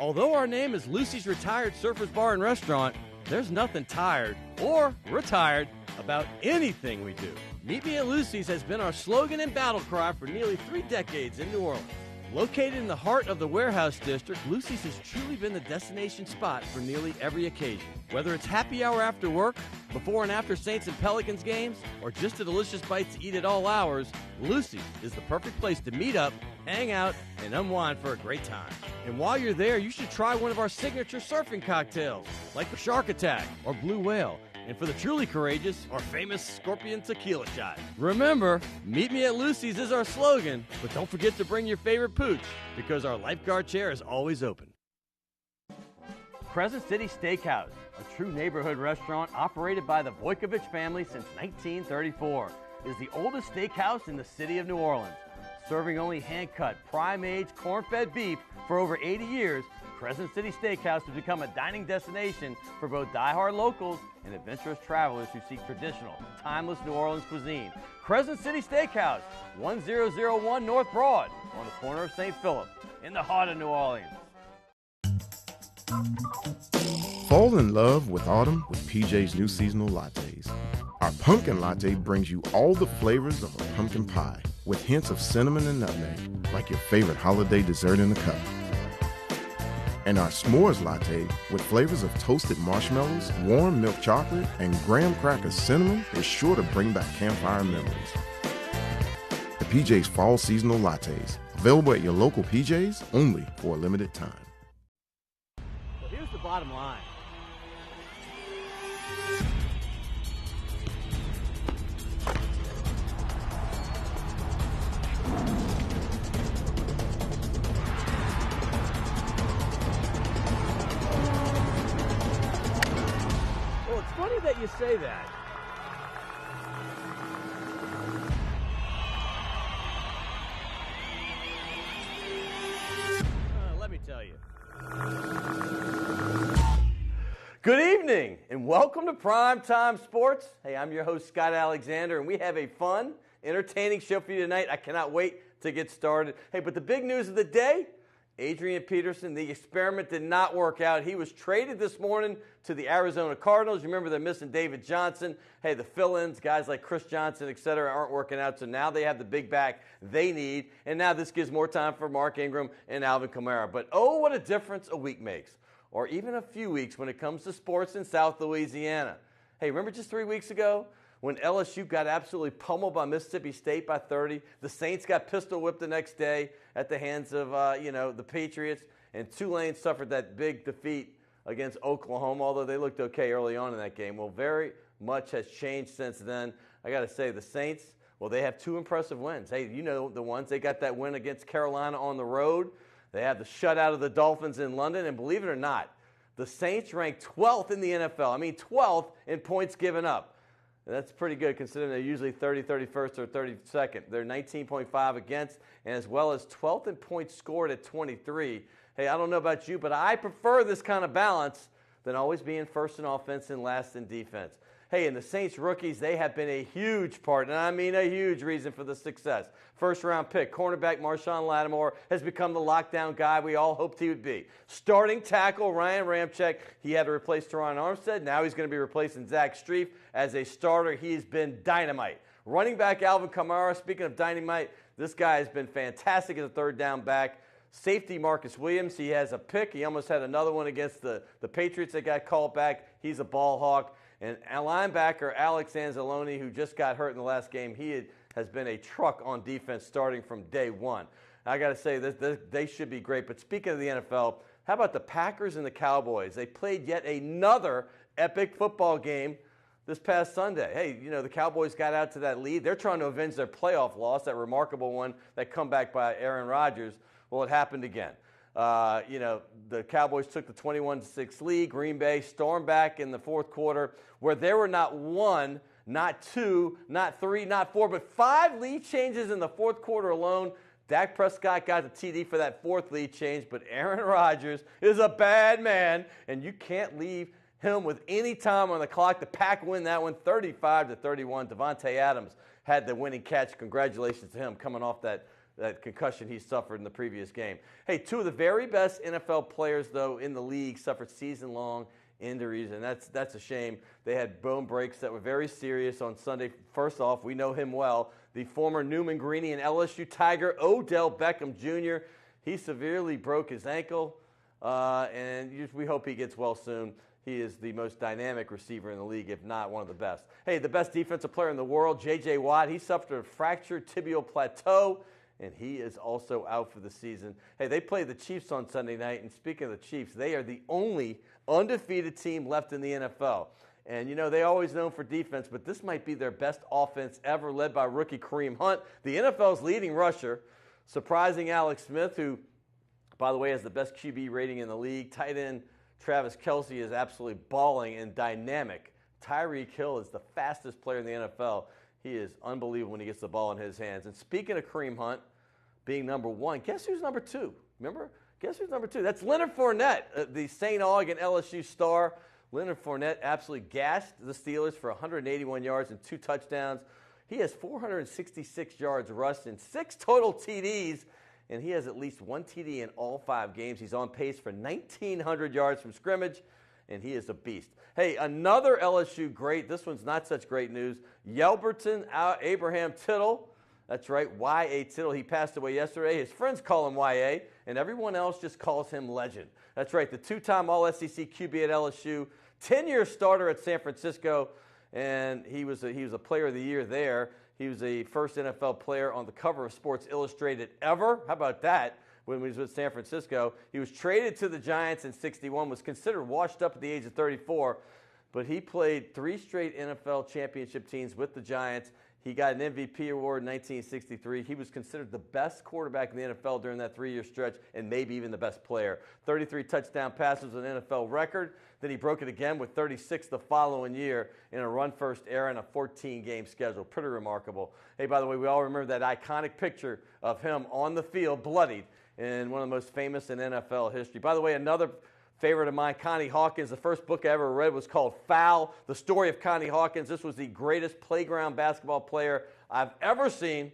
Although our name is Lucy's Retired Surfers Bar and Restaurant, there's nothing tired or retired about anything we do. Meet Me at Lucy's has been our slogan and battle cry for nearly 3 decades in New Orleans. Located in the heart of the Warehouse District, Lucy's has truly been the destination spot for nearly every occasion. Whether it's happy hour after work, before and after Saints and Pelicans games, or just a delicious bite to eat at all hours, Lucy's is the perfect place to meet up, hang out, and unwind for a great time. And while you're there, you should try one of our signature surfing cocktails, like the Shark Attack or Blue Whale. And for the truly courageous, our famous Scorpion Tequila Shot. Remember, Meet Me at Lucy's is our slogan, but don't forget to bring your favorite pooch, because our lifeguard chair is always open. Crescent City Steakhouse, a true neighborhood restaurant operated by the Vojkovic family since 1934, is the oldest steakhouse in the city of New Orleans. Serving only hand-cut, prime-aged, corn-fed beef for over 80 years, Crescent City Steakhouse has become a dining destination for both die-hard locals and adventurous travelers who seek traditional, timeless New Orleans cuisine. Crescent City Steakhouse, 1001 North Broad, on the corner of St. Philip, in the heart of New Orleans. Fall in love with autumn with PJ's new seasonal lattes. Our pumpkin latte brings you all the flavors of a pumpkin pie, with hints of cinnamon and nutmeg, like your favorite holiday dessert in a cup. And our s'mores latte, with flavors of toasted marshmallows, warm milk chocolate, and graham cracker cinnamon, is sure to bring back campfire memories. The PJ's Fall Seasonal Lattes, available at your local PJ's, only for a limited time. So here's the bottom line. Funny that you say that. Let me tell you. Good evening and welcome to Primetime Sports. Hey, I'm your host, Scott Alexander, and we have a fun, entertaining show for you tonight. I cannot wait to get started. Hey, but the big news of the day, Adrian Peterson, the experiment did not work out. He was traded this morning to the Arizona Cardinals. You remember they're missing David Johnson. Hey, the fill-ins, guys like Chris Johnson, et cetera, aren't working out. So now they have the big back they need. And now this gives more time for Mark Ingram and Alvin Kamara. But oh, what a difference a week makes, or even a few weeks when it comes to sports in South Louisiana. Hey, remember just 3 weeks ago when LSU got absolutely pummeled by Mississippi State by 30, the Saints got pistol whipped the next day at the hands of, the Patriots, and Tulane suffered that big defeat against Oklahoma, although they looked okay early on in that game. Well, very much has changed since then. I got to say, the Saints, well, they have 2 impressive wins. Hey, you know the ones. They got that win against Carolina on the road. They have the shutout of the Dolphins in London, and believe it or not, the Saints ranked 12th in the NFL. I mean, 12th in points given up. That's pretty good considering they're usually 30, 31st, or 32nd. They're 19.5 against, and as well as 12th in points scored at 23. Hey, I don't know about you, but I prefer this kind of balance than always being first in offense and last in defense. Hey, and the Saints rookies, they have been a huge part, and I mean a huge reason for the success. First-round pick, cornerback Marshawn Lattimore has become the lockdown guy we all hoped he would be. Starting tackle Ryan Ramczyk, he had to replace Teron Armstead. Now he's going to be replacing Zach Strief as a starter. He's been dynamite. Running back Alvin Kamara, speaking of dynamite, this guy has been fantastic as a third down back. Safety Marcus Williams, he has a pick. He almost had another one against the Patriots that got called back. He's a ball hawk. And linebacker Alex Anzalone, who just got hurt in the last game, he has been a truck on defense starting from day one. I got to say, they should be great. But speaking of the NFL, how about the Packers and the Cowboys? They played yet another epic football game this past Sunday. Hey, you know, the Cowboys got out to that lead. They're trying to avenge their playoff loss, that remarkable one, that comeback by Aaron Rodgers. Well, it happened again. The Cowboys took the 21-6 lead. Green Bay stormed back in the fourth quarter, where there were not 1, not 2, not 3, not 4, but 5 lead changes in the fourth quarter alone. Dak Prescott got the TD for that 4th lead change, but Aaron Rodgers is a bad man, and you can't leave him with any time on the clock. The Pack win that one 35-31. Devontae Adams had the winning catch. Congratulations to him coming off that that concussion he suffered in the previous game. Hey, two of the very best NFL players, though, in the league suffered season-long injuries, and that's a shame. They had bone breaks that were very serious on Sunday. First off, we know him well, the former Newman Greenie and LSU Tiger, Odell Beckham Jr. He severely broke his ankle, and we hope he gets well soon. He is the most dynamic receiver in the league, if not one of the best. Hey, the best defensive player in the world, J.J. Watt, he suffered a fractured tibial plateau, and he is also out for the season. Hey, they play the Chiefs on Sunday night, and speaking of the Chiefs, they are the only undefeated team left in the NFL. And, you know, they always known for defense, but this might be their best offense ever, led by rookie Kareem Hunt, the NFL's leading rusher, surprising Alex Smith, who, by the way, has the best QB rating in the league. Tight end Travis Kelce is absolutely balling and dynamic. Tyreek Hill is the fastest player in the NFL. He is unbelievable when he gets the ball in his hands. And speaking of Kareem Hunt being number one, guess who's number two? Remember? Guess who's number two? That's Leonard Fournette, the St. Aug and LSU star. Leonard Fournette absolutely gassed the Steelers for 181 yards and 2 touchdowns. He has 466 yards rushed and 6 total TDs, and he has at least 1 TD in all 5 games. He's on pace for 1,900 yards from scrimmage, and he is a beast. Hey, another LSU great. This one's not such great news. Yelberton Abraham Tittle. That's right, Y.A. Tittle. He passed away yesterday. His friends call him Y.A., and everyone else just calls him Legend. That's right, the 2-time All-SEC QB at LSU, 10-year starter at San Francisco, and he was a player of the year there. He was the first NFL player on the cover of Sports Illustrated ever. How about that? When he was with San Francisco. He was traded to the Giants in '61, was considered washed up at the age of 34, but he played 3 straight NFL championship teams with the Giants. He got an MVP award in 1963. He was considered the best quarterback in the NFL during that 3-year stretch, and maybe even the best player. 33 touchdown passes, an NFL record. Then he broke it again with 36 the following year in a run-first era and a 14-game schedule. Pretty remarkable. Hey, by the way, we all remember that iconic picture of him on the field, bloodied, in one of the most famous in NFL history. By the way, another favorite of mine, Connie Hawkins. The first book I ever read was called Foul, the story of Connie Hawkins. This was the greatest playground basketball player I've ever seen,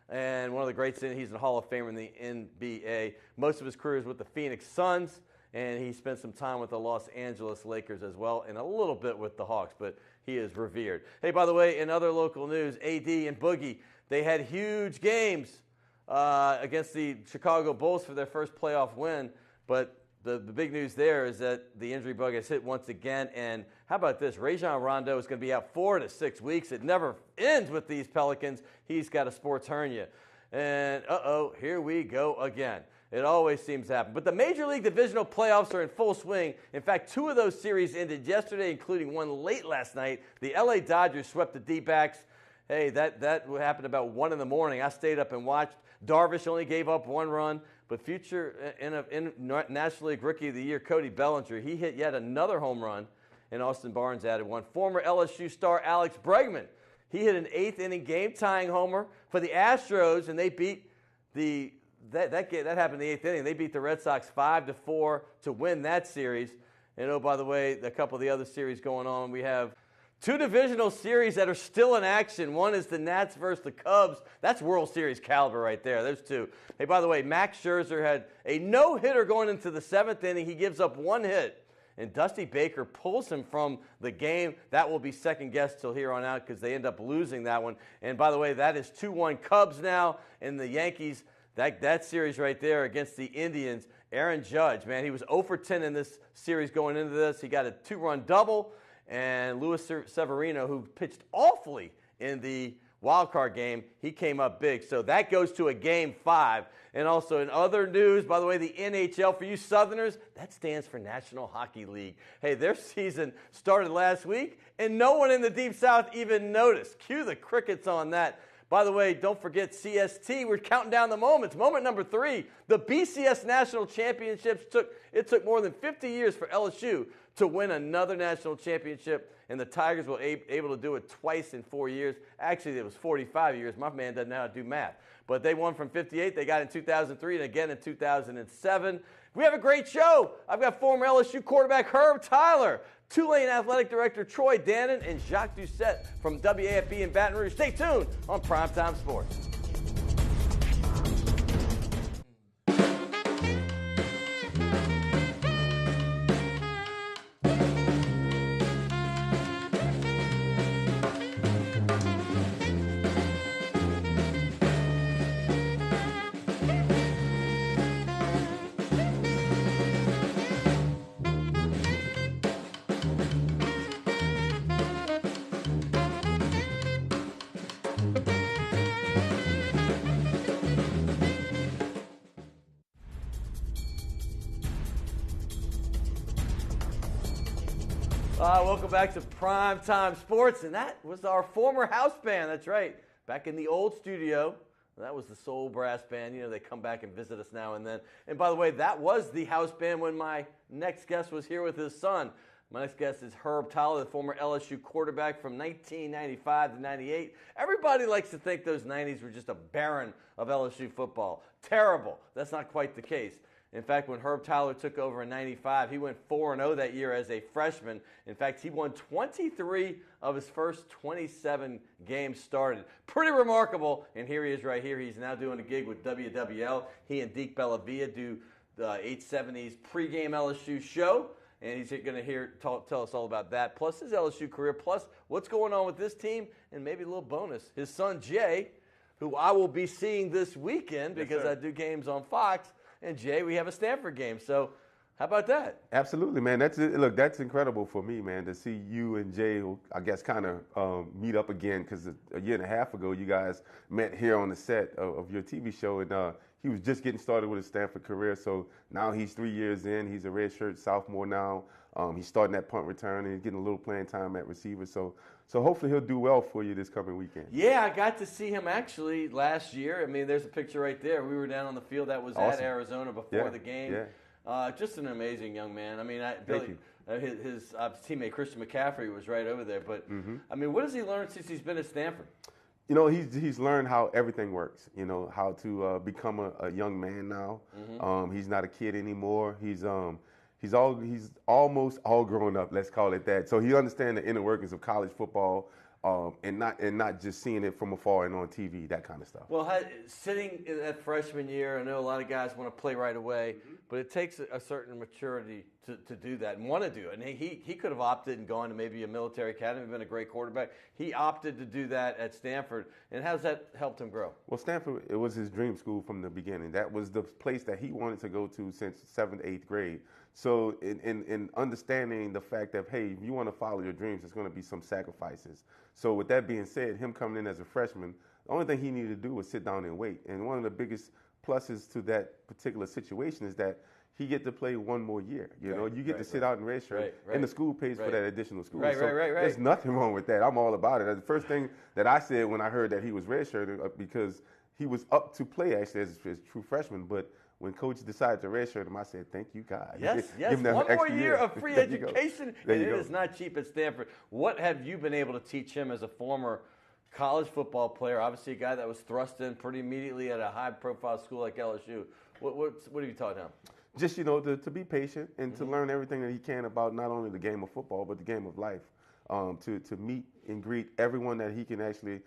and one of the greats. He's a Hall of Famer in the NBA. Most of his career is with the Phoenix Suns, and he spent some time with the Los Angeles Lakers as well, and a little bit with the Hawks, but he is revered. Hey, by the way, in other local news, AD and Boogie, they had huge games against the Chicago Bulls for their first playoff win, but the big news there is that the injury bug has hit once again, and how about this? Rajon Rondo is going to be out 4 to 6 weeks. It never ends with these Pelicans. He's got a sports hernia. And, here we go again. It always seems to happen. But the Major League Divisional playoffs are in full swing. In fact, 2 of those series ended yesterday, including one late last night. The LA Dodgers swept the D-backs. Hey, that happened about 1 in the morning. I stayed up and watched. Darvish only gave up 1 run. But future National League Rookie of the Year, Cody Bellinger, he hit yet another home run, and Austin Barnes added 1. Former LSU star Alex Bregman, he hit an 8th-inning game-tying homer for the Astros, and they beat that happened in the 8th inning. They beat the Red Sox 5-4 to win that series. And, oh, by the way, a couple of the other series going on, we have 2 divisional series that are still in action. One is the Nats versus the Cubs. That's World Series caliber right there. There's 2. Hey, by the way, Max Scherzer had a no-hitter going into the 7th inning. He gives up 1 hit, and Dusty Baker pulls him from the game. That will be second-guessed till here on out because they end up losing that one. And, by the way, that is 2-1 Cubs now, and the Yankees, that series right there against the Indians. Aaron Judge, man, he was 0 for 10 in this series going into this. He got a 2-run double. And Luis Severino, who pitched awfully in the wild card game, he came up big. So that goes to a Game 5. And also in other news, by the way, the NHL, for you Southerners, that stands for National Hockey League. Hey, their season started last week, and no one in the Deep South even noticed. Cue the crickets on that. By the way, don't forget CST. We're counting down the moments. Moment number 3, the BCS National Championships. It took more than 50 years for LSU to win another national championship, and the Tigers were able to do it twice in 4 years. Actually, it was 45 years. My man doesn't know how to do math. But they won from 58. They got in 2003 and again in 2007. We have a great show. I've got former LSU quarterback Herb Tyler, Tulane Athletic Director Troy Dannen, and Jacques Doucet from WAFB in Baton Rouge. Stay tuned on Primetime Sports. Welcome back to Primetime Sports, and that was our former house band. That's right, back in the old studio. That was the Soul Brass Band. You know, they come back and visit us now and then. And by the way, that was the house band when my next guest was here with his son. My next guest is Herb Tyler, the former LSU quarterback from 1995 to 98. Everybody likes to think those 90s were just a barren of LSU football. Terrible. That's not quite the case. In fact, when Herb Tyler took over in 95, he went 4-0 that year as a freshman. In fact, he won 23 of his first 27 games started. Pretty remarkable, and here he is right here. He's now doing a gig with WWL. He and Deke Bellavia do the 870's pregame LSU show, and he's going to tell us all about that, plus his LSU career, plus what's going on with this team, and maybe a little bonus. His son, Jay, who I will be seeing this weekend because I do games on Fox. And Jay, we have a Stanford game, so how about that? Absolutely, man. Look, that's incredible for me, man, to see you and Jay, I guess, kind of meet up again, because a year and a half ago, you guys met here on the set of your TV show, and he was just getting started with his Stanford career. So now he's 3 years in. He's a redshirt sophomore now. He's starting at punt return, and he's getting a little playing time at receiver. So hopefully he'll do well for you this coming weekend. Yeah, I got to see him actually last year. I mean, there's a picture right there. We were down on the field. That was awesome. At Arizona before the game. Yeah. Just an amazing young man. I mean, his teammate Christian McCaffrey was right over there. But, I mean, what has he learned since he's been at Stanford? You know, he's learned how everything works, you know, how to become a young man now. He's not a kid anymore. He's almost all grown up, let's call it that. So he understands the inner workings of college football, and not just seeing it from afar and on TV, that kind of stuff. Well, sitting in that freshman year, I know a lot of guys want to play right away, but it takes a certain maturity to do that and want to do it. And he could have opted and gone to maybe a military academy, been a great quarterback. He opted to do that at Stanford. And how's that helped him grow? Well, Stanford, it was his dream school from the beginning. That was the place that he wanted to go to since 7th, 8th grade. So in understanding the fact that, hey, if you want to follow your dreams, there's going to be some sacrifices. So with that being said, him coming in as a freshman, the only thing he needed to do was sit down and wait. And one of the biggest pluses to that particular situation is that he get to play one more year. You know, you get to sit out in redshirt, and the school pays for that additional school. There's nothing wrong with that. I'm all about it. The first thing that I said when I heard that he was redshirted, because he was up to play actually as a true freshman, but when coach decided to redshirt him, I said, thank you, God. Yes. One more year of free education, and it is not cheap at Stanford. What have you been able to teach him as a former college football player, obviously a guy that was thrust in pretty immediately at a high-profile school like LSU? What have you taught him? Just, you know, to be patient and to learn everything that he can about not only the game of football, but the game of life. To meet and greet everyone that he can actually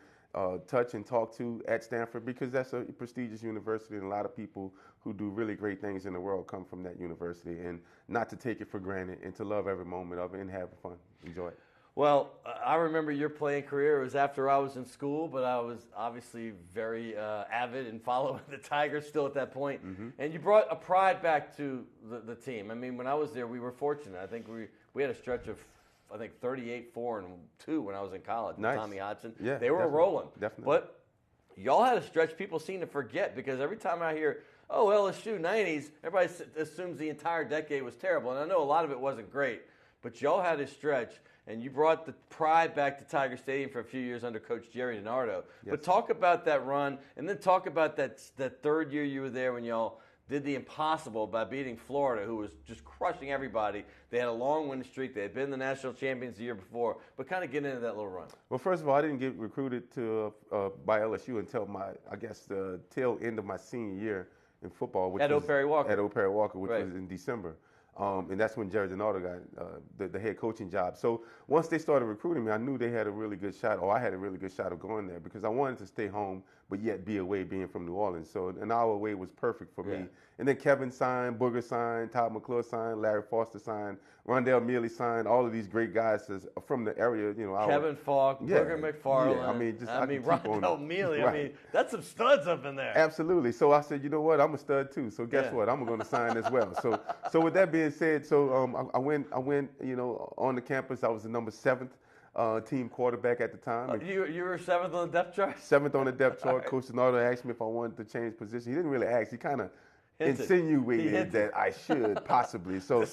touch and talk to at Stanford, because that's a prestigious university, and a lot of people who do really great things in the world come from that university, and not to take it for granted and to love every moment of it and have fun, enjoy it. Well, I remember your playing career. It was after I was in school, but I was obviously very avid and following the Tigers still at that point. And you brought a pride back to the team. I mean, when I was there, we were fortunate. I think we had a stretch of, 38-4-2 when I was in college. Nice. Tommy Hodgson. Yeah, they were rolling. Definitely. But y'all had a stretch people seem to forget, because every time I hear, oh, LSU 90s, everybody assumes the entire decade was terrible. And I know a lot of it wasn't great, but y'all had a stretch. And you brought the pride back to Tiger Stadium for a few years under Coach Jerry DiNardo. Yes. But talk about that run, and then talk about that third year you were there when y'all did the impossible by beating Florida, who was just crushing everybody. They had a long win streak. They had been the national champions the year before. But kind of get into that little run. Well, first of all, I didn't get recruited by LSU until the tail end of my senior year in football. Which at O'Perry Walker, which was in December. And that's when Jerry DiNardo got the head coaching job. So once they started recruiting me, I knew they had a really good shot, or I had a really good shot of going there, because I wanted to stay home but yet be away being from New Orleans. So an hour away was perfect for Yeah. me. And then Kevin signed, Booger signed, Todd McClure signed, Larry Foster signed, Rondell Mealy signed, all of these great guys from the area, Kevin Falk, Booger McFarland. Yeah, I mean Rondell Mealy. Right. I mean, that's some studs up in there. Absolutely. So I said, you know what? I'm a stud too. So guess what? I'm going to sign as well. So with that being said, I went, on the campus. I was the number 7th team quarterback at the time. You were 7th on the depth chart? 7th on the depth chart. Right. Coach Donardo asked me if I wanted to change position. He didn't really ask. He kind of hinted. insinuated that I should possibly. So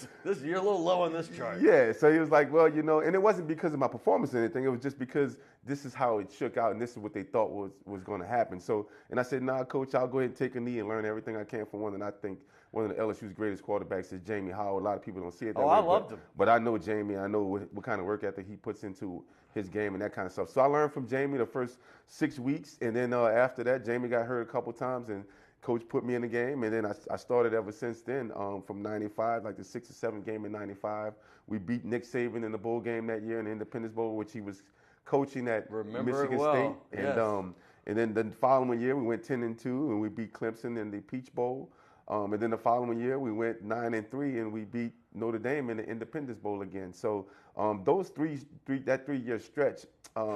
you're a little low on this chart. Yeah. So he was like, well, and it wasn't because of my performance or anything. It was just because this is how it shook out, and this is what they thought was going to happen. So, and I said, nah, Coach, I'll go ahead and take a knee and learn everything I can from one. And I think one of the LSU's greatest quarterbacks is Jamie Howard. A lot of people don't see it that way. I loved him. But I know Jamie. I know what kind of work ethic he puts into his game and that kind of stuff. So I learned from Jamie the first 6 weeks, and then after that, Jamie got hurt a couple times, and Coach put me in the game, and then I started ever since then. From '95, like the 6th or 7th game in '95, we beat Nick Saban in the bowl game that year in the Independence Bowl, which he was coaching at Michigan State. Yes. And then the following year we went 10-2, and we beat Clemson in the Peach Bowl. And then the following year we went 9-3, and we beat Notre Dame in the Independence Bowl again. So those that 3-year stretch,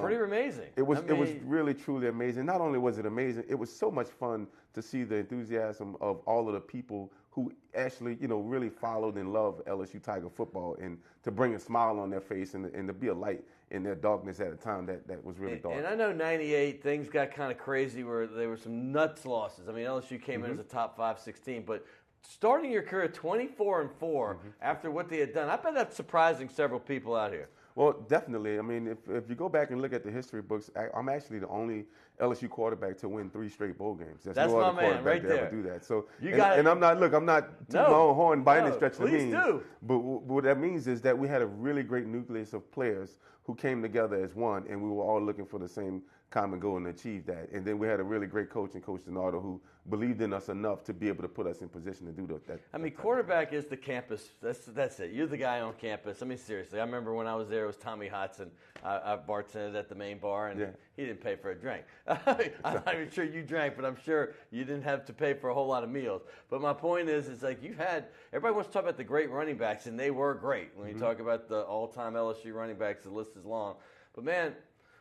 pretty amazing. It was really truly amazing. Not only was it amazing, it was so much fun to see the enthusiasm of all of the people who actually really followed and loved LSU Tiger football, and to bring a smile on their face and to be a light in their darkness at a time that was really dark. And I know '98 things got kind of crazy where there were some nuts losses. I mean, LSU came in as a top 5 team, but starting your career 24-4 after what they had done, I bet that's surprising several people out here. Well, definitely. I mean, if you go back and look at the history books, I'm actually the only LSU quarterback to win 3 straight bowl games. There's no other quarterback to ever do that. So, and I'm not tooting my own horn by any stretch of the means. But what that means is that we had a really great nucleus of players who came together as one, and we were all looking for the same common goal and achieve that. And then we had a really great coach in Coach Donardo who believed in us enough to be able to put us in position to do that. I mean, quarterback is the campus. That's it. You're the guy on campus. I mean, seriously. I remember when I was there, it was Tommy Hodson. I bartended at the main bar, and he didn't pay for a drink. I'm not even sure you drank, but I'm sure you didn't have to pay for a whole lot of meals. But my point is, it's like everybody wants to talk about the great running backs, and they were great. When you talk about the all-time LSU running backs, the list is long. But, man,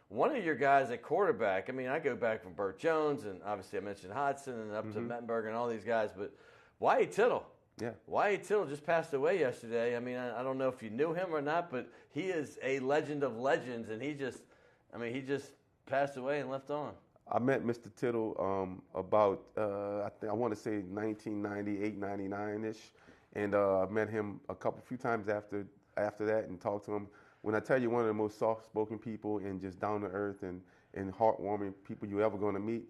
one of your guys at quarterback, I mean, I go back from Burt Jones, and obviously I mentioned Hodson and up to Mettenberger and all these guys, but Wyatt Tittle. Yeah. Wyatt Tittle just passed away yesterday. I mean, I don't know if you knew him or not, but he is a legend of legends, and he just passed away and left on. I met Mr. Tittle about, I want to say 1998, 99-ish, and I met him a few times after that and talked to him. When I tell you, one of the most soft-spoken people and just down-to-earth and heartwarming people you're ever going to meet,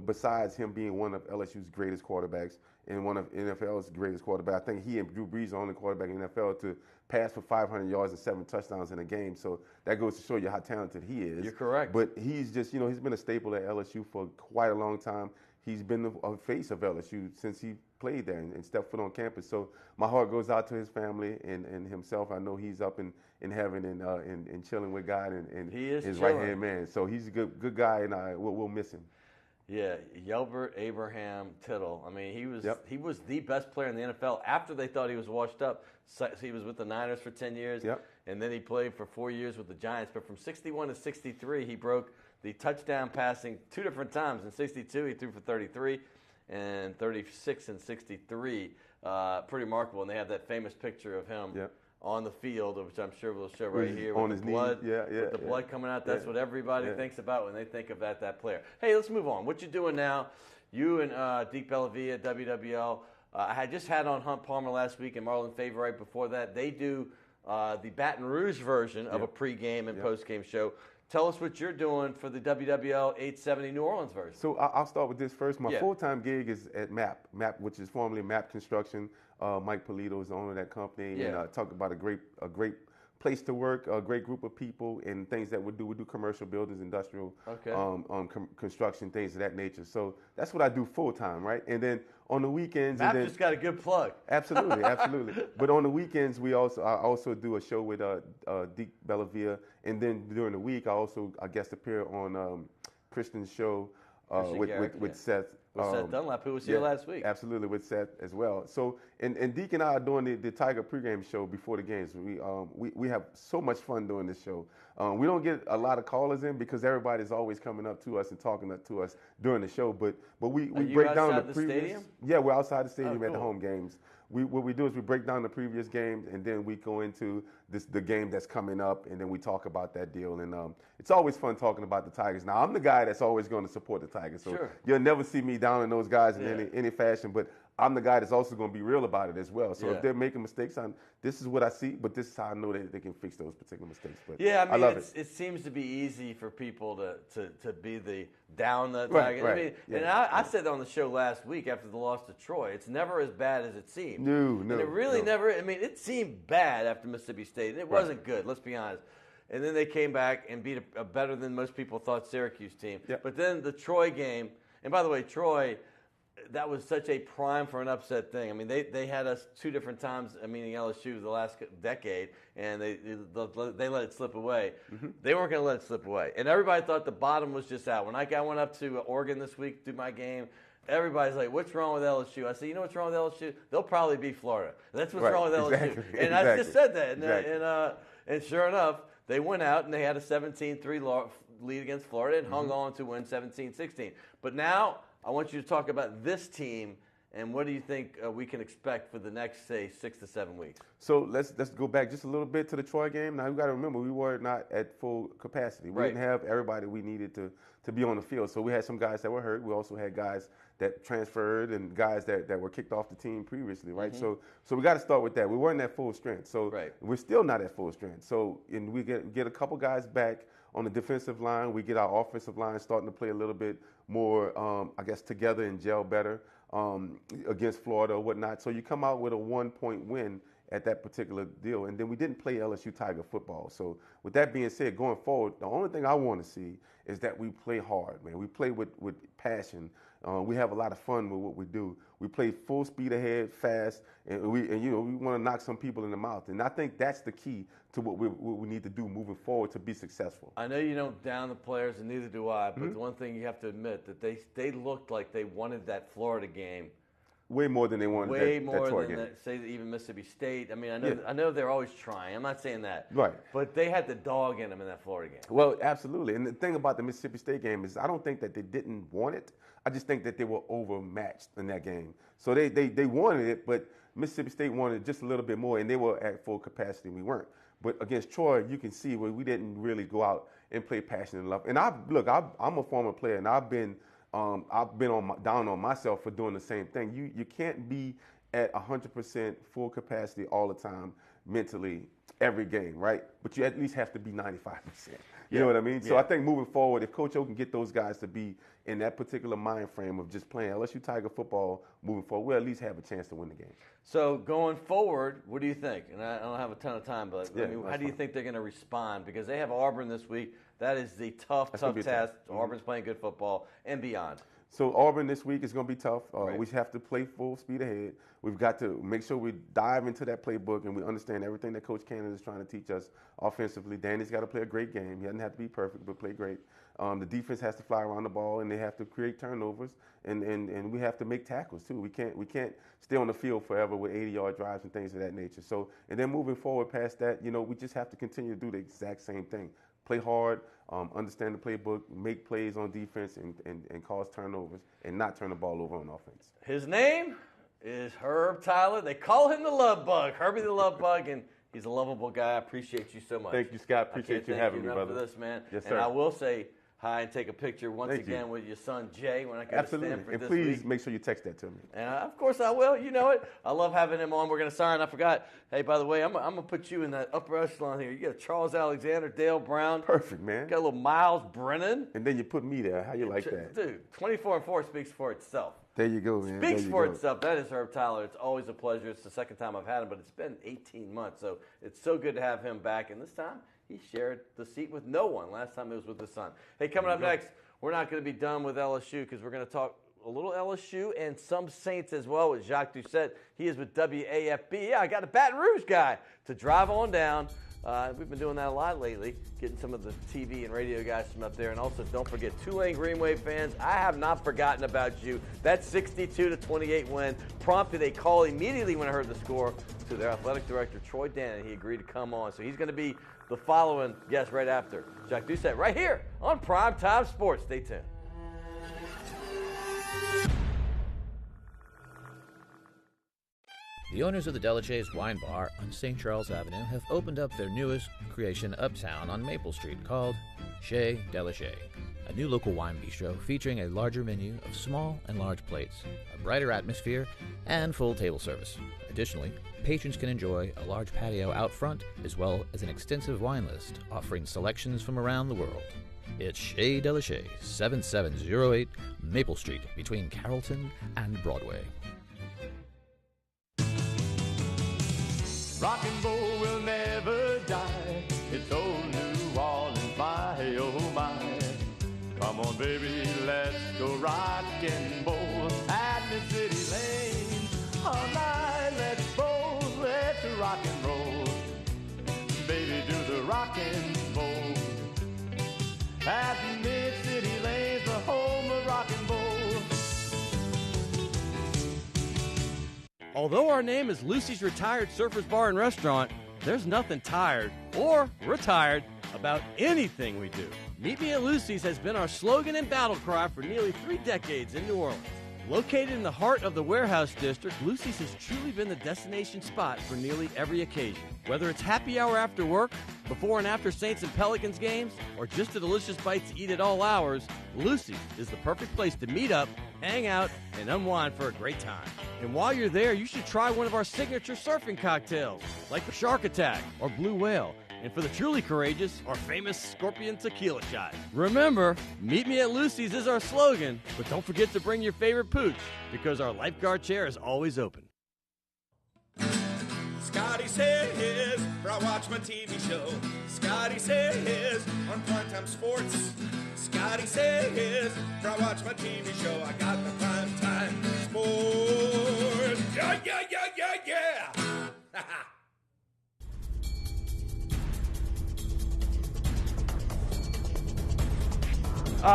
besides him being one of LSU's greatest quarterbacks and one of NFL's greatest quarterbacks, I think he and Drew Brees are the only quarterback in the NFL to pass for 500 yards and 7 touchdowns in a game. So that goes to show you how talented he is. You're correct. But he's just, he's been a staple at LSU for quite a long time. He's been a face of LSU since he played there and stepped foot on campus. So my heart goes out to his family and himself. I know he's up in heaven and chilling with God and he is his chilling. right-hand man. So he's a good guy, and we'll miss him. Yeah, Yelbert Abraham Tittle. I mean, he was the best player in the NFL after they thought he was washed up. So he was with the Niners for 10 years, and then he played for 4 years with the Giants. But from 61 to 63, he broke the touchdown passing 2 different times. In 62, he threw for 33, and 36 and 63. Pretty remarkable. And they have that famous picture of him on the field, which I'm sure we'll show right here. On with his the blood, knee. with the blood coming out. That's what everybody thinks about when they think of that player. Hey, let's move on. What you doing now? You and Deke Bellavia, WWL. I had just had on Hunt Palmer last week and Marlon Favor right before that. They do the Baton Rouge version of a pregame and postgame show. Tell us what you're doing for the WWL 870 New Orleans version. So I'll start with this first. My full-time gig is at MAP, which is formerly MAP Construction. Mike Polito is the owner of that company, and talk about a great place to work, a great group of people, and things that we do. We do commercial buildings, industrial, construction, things of that nature. So that's what I do full-time, right? And then on the weekends, MAP just got a good plug. Absolutely, absolutely. But on the weekends, I also do a show with Deke Bellavia, and then during the week, I guest appear on Christian's show with Seth. Seth Dunlap, who was here last week. Absolutely, with Seth as well. So, and Deke and I are doing the Tiger pregame show before the games. We have so much fun doing this show. We don't get a lot of callers in because everybody's always coming up to us and talking to us during the show. But we break down the previous. Stadium? Yeah, we're outside the stadium cool. at the home games. What we do is we break down the previous games, and then we go into the game that's coming up, and then we talk about that deal. And it's always fun talking about the Tigers. Now, I'm the guy that's always going to support the Tigers, so you'll never see me down on those guys in any fashion. But I'm the guy that's also going to be real about it as well. So if they're making mistakes, this is what I see, but this is how I know that they can fix those particular mistakes. But I love it seems to be easy for people to be the down the Tigers. Right. I mean, and I said on the show last week after the loss to Troy, it's never as bad as it seemed. No. And it really never. I mean, it seemed bad after Mississippi State, and it wasn't good. Let's be honest. And then they came back and beat a better than most people thought Syracuse team. Yep. But then the Troy game, and by the way, Troy, that was such a prime for an upset thing. I mean, they had us two different times, meaning LSU, the last decade, and they let it slip away. Mm-hmm. They weren't going to let it slip away. And everybody thought the bottom was just out. When I went up to Oregon this week to do my game, everybody's like, what's wrong with LSU? I said, you know what's wrong with LSU? They'll probably beat Florida. That's what's wrong with LSU. And I just said that. And sure enough, they went out and they had a 17-3 lead against Florida and hung on to win 17-16. But now I want you to talk about this team and what do you think we can expect for the next, say, 6 to 7 weeks? So let's go back just a little bit to the Troy game. Now, you got to remember, we were not at full capacity. We didn't have everybody we needed to be on the field. So we had some guys that were hurt. We also had guys that transferred and guys that were kicked off the team previously, right? Mm-hmm. So we got to start with that. We weren't at full strength. So we're still not at full strength. So and we get a couple guys back on the defensive line. We get our offensive line starting to play a little bit more, together and gel better against Florida or whatnot. So you come out with a 1-point win at that particular deal. And then we didn't play LSU Tiger football. So with that being said, going forward, the only thing I want to see is that we play hard, man. We play with passion. We have a lot of fun with what we do. We play full speed ahead, fast, and we want to knock some people in the mouth. And I think that's the key to what we need to do moving forward to be successful. I know you don't down the players, and neither do I, but the one thing you have to admit that they looked like they wanted that Florida game way more than they wanted that Troy game. Say even Mississippi State. I mean, I know they're always trying. I'm not saying that. Right. But they had the dog in them in that Florida game. Well, absolutely. And the thing about the Mississippi State game is I don't think that they didn't want it. I just think that they were overmatched in that game. So they wanted it, but Mississippi State wanted it just a little bit more, and they were at full capacity. We weren't. But against Troy, you can see where we didn't really go out and play passion and love. And I'm a former player, and I've been down on myself for doing the same thing. You can't be at 100% full capacity all the time mentally every game, right? But you at least have to be 95%. You know what I mean? So I think moving forward, if Coach O can get those guys to be in that particular mind frame of just playing LSU Tiger football moving forward, we'll at least have a chance to win the game. So going forward, what do you think? And I don't have a ton of time, but how do you think they're going to respond? Because they have Auburn this week. That is the tough task. Auburn's playing good football and beyond. So Auburn this week is going to be tough. We have to play full speed ahead. We've got to make sure we dive into that playbook and we understand everything that Coach Cannon is trying to teach us offensively. Danny's got to play a great game. He doesn't have to be perfect, but play great. The defense has to fly around the ball, and they have to create turnovers, and we have to make tackles too. We can't stay on the field forever with 80-yard drives and things of that nature. So, and then moving forward past that, we just have to continue to do the exact same thing. Play hard, understand the playbook, make plays on defense, and cause turnovers, and not turn the ball over on offense. His name is Herb Tyler. They call him the Love Bug, Herbie the Love Bug, and he's a lovable guy. I appreciate you so much. Thank you, Scott. Appreciate you having me, brother. For this, man. Yes, sir. And I will say hi and take a picture once again with your son Jay when I get to Stanford this please week. Make sure you text that to me. And of course I will. You know it. I love having him on. We're going to sign. I forgot. Hey, by the way, I'm going to put you in that upper echelon here. You got Charles Alexander, Dale Brown. Perfect, man. Got a little Miles Brennan. And then you put me there. How you like that? Dude, 24-4 speaks for itself. There you go, man. Speaks for itself. That is Herb Tyler. It's always a pleasure. It's the second time I've had him, but it's been 18 months. So it's so good to have him back. And this time, he shared the seat with no one. Last time it was with his son. Hey, coming up next, we're not going to be done with LSU because we're going to talk a little LSU and some Saints as well with Jacques Doucet. He is with WAFB. Yeah, I got a Baton Rouge guy to drive on down We've been doing that a lot lately, getting some of the TV and radio guys from up there. And also, don't forget, Tulane Greenway fans, I have not forgotten about you. That 62-28 win prompted a call immediately when I heard the score to their athletic director, Troy Dannen. He agreed to come on. So he's going to be the following guest right after Jacques Doucet, right here on Primetime Sports. Stay tuned. The owners of the Delachaise Wine Bar on St. Charles Avenue have opened up their newest creation uptown on Maple Street called Chez Delachaise, a new local wine bistro featuring a larger menu of small and large plates, a brighter atmosphere, and full table service. Additionally, patrons can enjoy a large patio out front as well as an extensive wine list offering selections from around the world. It's Chez Delachaise, 7708 Maple Street between Carrollton and Broadway. Rock and roll will never die. It's old New Orleans, my oh my. Come on, baby, let's go rock and roll at Mid-City Lane. All night, let's roll, let's rock and roll. Baby, do the rock and roll. At Mid-City Lane, the home of rock and roll. Although our name is Lucy's Retired Surfers Bar and Restaurant, there's nothing tired or retired about anything we do. Meet Me at Lucy's has been our slogan and battle cry for nearly 3 decades in New Orleans. Located in the heart of the Warehouse District, Lucy's has truly been the destination spot for nearly every occasion. Whether it's happy hour after work, before and after Saints and Pelicans games, or just a delicious bite to eat at all hours, Lucy's is the perfect place to meet up, hang out, and unwind for a great time. And while you're there, you should try one of our signature surfing cocktails, like the Shark Attack or Blue Whale. And for the truly courageous, our famous Scorpion Tequila Shot. Remember, Meet Me at Lucy's is our slogan, but don't forget to bring your favorite pooch, because our lifeguard chair is always open. Scotty says, I watch my TV show. Scotty says, on Primetime Sports. Scotty says, I watch my TV show. I got the Primetime Sports. Yeah, yeah, yeah, yeah, yeah.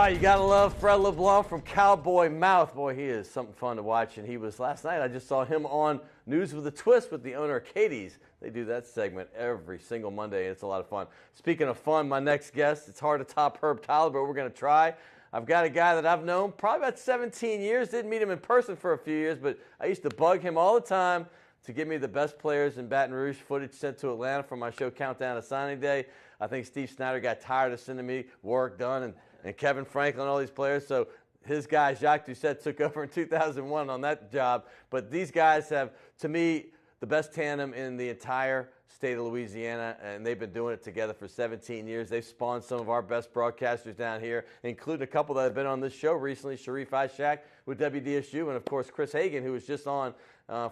You gotta love Fred LeBlanc from Cowboy Mouth. Boy, he is something fun to watch. And he was last night. I just saw him on News with a Twist with the owner of Katie's. They do that segment every single Monday, and it's a lot of fun. Speaking of fun, my next guest, it's hard to top Herb Tyler, but we're gonna try. I've got a guy that I've known probably about 17 years. Didn't meet him in person for a few years, but I used to bug him all the time to give me the best players in Baton Rouge footage sent to Atlanta for my show Countdown to Signing Day. I think Steve Snyder got tired of sending me work done, and Kevin Franklin, all these players. So his guy, Jacques Doucet, took over in 2001 on that job. But these guys have, to me, the best tandem in the entire state of Louisiana, and they've been doing it together for 17 years. They've spawned some of our best broadcasters down here, including a couple that have been on this show recently, Sharif Ishaq with WDSU, and, of course, Chris Hagan, who was just on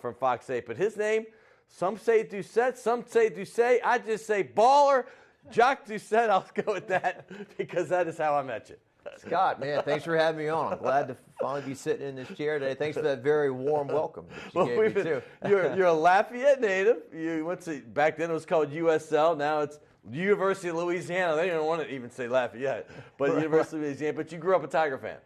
from Fox 8. But his name, some say Doucet, some say Doucet. I just say baller. Jacques Doucet, I'll go with that because that is how I met you. Scott, man, thanks for having me on. I'm glad to finally be sitting in this chair today. Thanks for that very warm welcome that you gave me, too. You're a Lafayette native. You went to, back then it was called USL. Now it's University of Louisiana. They don't want to even say Lafayette, but right. University of Louisiana. But you grew up a Tiger fan.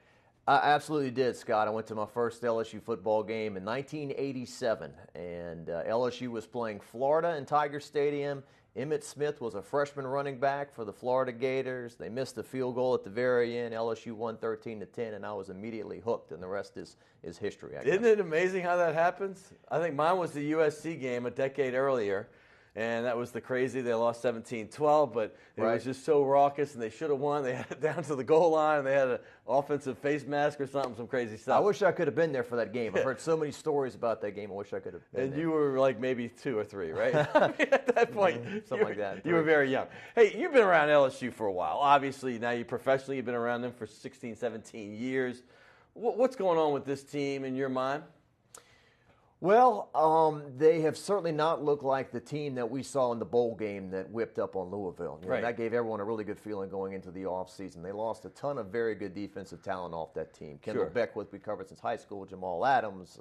I absolutely did, Scott. I went to my first LSU football game in 1987, and LSU was playing Florida in Tiger Stadium. Emmitt Smith was a freshman running back for the Florida Gators. They missed the field goal at the very end. LSU won 13-10, and I was immediately hooked, and the rest is history, I guess. Isn't it amazing how that happens? I think mine was the USC game a decade earlier, and that was the crazy. They lost 17-12, but it was just so raucous, and they should have won. They had it down to the goal line, and they had an offensive face mask or something, some crazy stuff. I wish I could have been there for that game. I've heard so many stories about that game. I wish I could have been and there. You were like maybe 2 or 3, right? I mean, at that point, something like that. You were very young. Hey, you've been around LSU for a while. Obviously, now you professionally, you've been around them for 16, 17 years. What's going on with this team in your mind? Well, they have certainly not looked like the team that we saw in the bowl game that whipped up on Louisville. You know, that gave everyone a really good feeling going into the offseason. They lost a ton of very good defensive talent off that team. Kendall Beckwith, we covered since high school, Jamal Adams,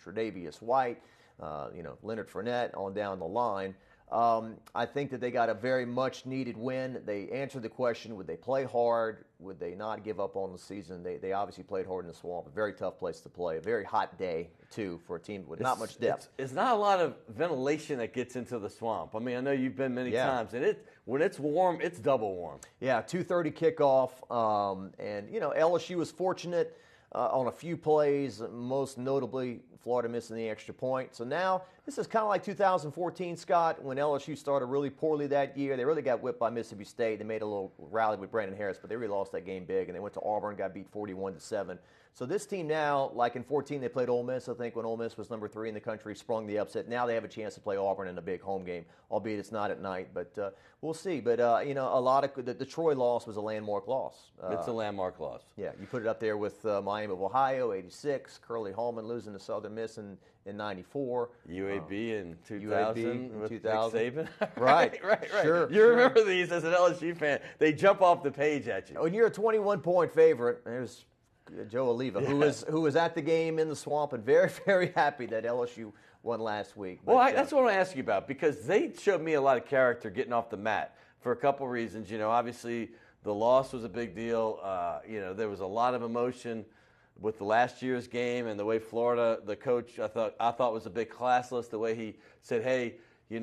Tre'Davious White, Leonard Fournette, on down the line. I think that they got a very much needed win. They answered the question, would they play hard? Would they not give up on the season? They obviously played hard in the Swamp, a very tough place to play, a very hot day, too, for a team with not much depth. It's not a lot of ventilation that gets into the Swamp. I mean, I know you've been many times, and when it's warm, it's double warm. Yeah, 2:30 kickoff, and, LSU was fortunate on a few plays, most notably Florida missing the extra point. So now this is kind of like 2014, Scott, when LSU started really poorly that year. They really got whipped by Mississippi State. They made a little rally with Brandon Harris, but they really lost that game big, and they went to Auburn, got beat 41-7. So this team now, like in 14, they played Ole Miss, I think, when Ole Miss was number 3 in the country, sprung the upset. Now they have a chance to play Auburn in a big home game, albeit it's not at night, but we'll see. But, a lot of the Troy loss was a landmark loss. It's a landmark loss. Yeah, you put it up there with Miami of Ohio, 86, Curly Hallman losing to Southern Miss in 94. UAB in 2000 UAB with in 2000. Nick Saban. Right. Sure. You remember these as an LSU fan. They jump off the page at you. When you're a 21-point favorite, there's Joe Oliva, who was at the game in the Swamp and very, very happy that LSU won last week. But, well, that's what I want to ask you about, because they showed me a lot of character getting off the mat for a couple reasons. Obviously the loss was a big deal. There was a lot of emotion with the last year's game and the way Florida, the coach, I thought was a bit classless, the way he said, hey, you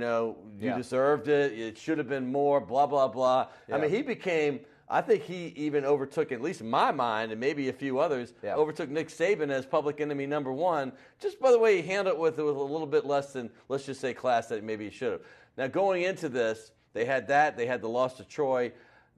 deserved it. It should have been more, blah, blah, blah. Yeah. I mean, I think he even overtook, at least in my mind, and maybe a few others, overtook Nick Saban as public enemy number 1, just by the way he handled it with a little bit less than, let's just say, class that maybe he should have. Now, going into this, they had the loss to Troy.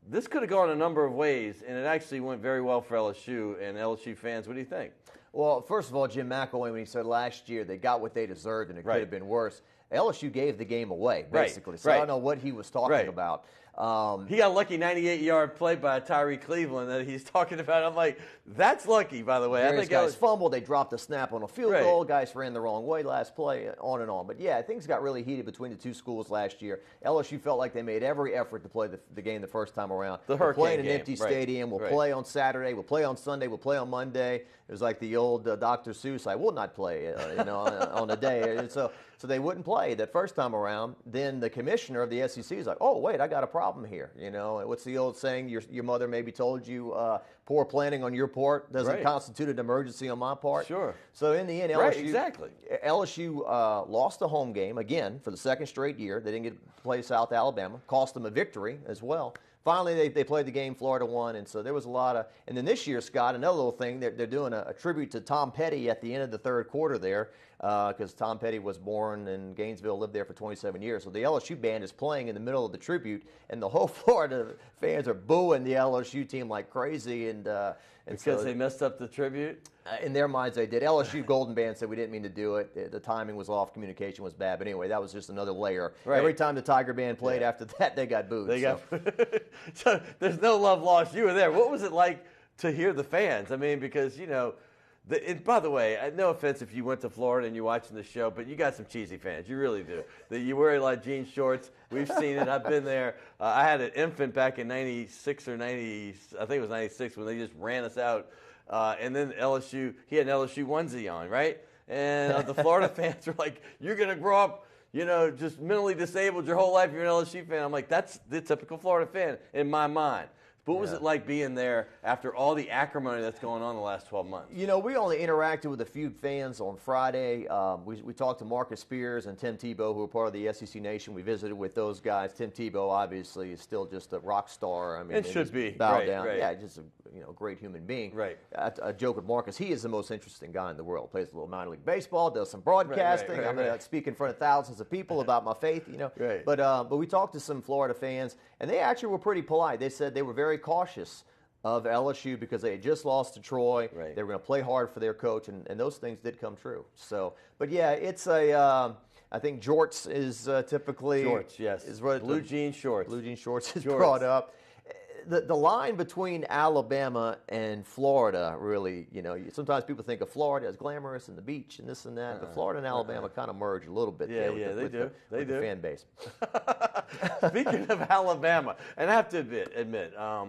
This could have gone a number of ways, and it actually went very well for LSU and LSU fans. What do you think? Well, first of all, Jim McElwain, when he said last year they got what they deserved and it could have been worse, LSU gave the game away, basically. So I don't know what he was talking about. He got a lucky 98-yard play by Tyree Cleveland that he's talking about. I'm like, that's lucky, by the way. Various guys fumbled. They dropped a snap on a field goal. Guys ran the wrong way last play, on and on. But, yeah, things got really heated between the two schools last year. LSU felt like they made every effort to play the game the first time around. We'll play in an empty stadium. We'll play on Saturday. We'll play on Sunday. We'll play on Monday. It was like the old Dr. Seuss, I will not play, on a day. And so they wouldn't play that first time around. Then the commissioner of the SEC is like, oh, wait, I got a problem here. What's the old saying? Your mother maybe told you, poor planning on your part doesn't constitute an emergency on my part. Sure. So in the end, LSU lost the home game again for the second straight year. They didn't get to play South Alabama. Cost them a victory as well. Finally, they played the game, Florida won, and so there was a lot of – and then this year, Scott, another little thing, they're doing a tribute to Tom Petty at the end of the third quarter there, because Tom Petty was born in Gainesville, lived there for 27 years. So the LSU band is playing in the middle of the tribute, and the whole Florida fans are booing the LSU team like crazy. Because they messed up the tribute? In their minds, they did. LSU Golden Band said we didn't mean to do it. The timing was off. Communication was bad. But anyway, that was just another layer. Right. Every time the Tiger Band played after that, they got booed. So there's no love lost. You were there. What was it like to hear the fans? I mean, because, by the way, no offense if you went to Florida and you're watching the show, but you got some cheesy fans. You really do. You wear like jean shorts. We've seen it. I've been there. I had an infant back in 96 or 90, I think it was 96, when they just ran us out. And then he had an LSU onesie on, right? And the Florida fans were like, you're going to grow up, just mentally disabled your whole life. You're an LSU fan. I'm like, that's the typical Florida fan in my mind. What was it like being there after all the acrimony that's going on the last 12 months? We only interacted with a few fans on Friday. We talked to Marcus Spears and Tim Tebow, who are part of the SEC Nation. We visited with those guys. Tim Tebow, obviously, is still just a rock star. I mean, it should be. Bow down. Right. Yeah, just a great human being. Right. I joke with Marcus. He is the most interesting guy in the world. Plays a little minor league baseball, does some broadcasting. I'm going to speak in front of thousands of people about my faith, Right. But we talked to some Florida fans, and they actually were pretty polite. They said they were very cautious of LSU because they had just lost to Troy. Right. They were going to play hard for their coach, and those things did come true. So, but yeah, it's I think jorts is typically jorts, yes. Is what blue jean shorts. Blue jean shorts is brought up. The line between Alabama and Florida really, sometimes people think of Florida as glamorous and the beach and this and that. But Florida and Alabama kind of merge a little bit there with the fan base. Speaking of Alabama, and I have to admit, I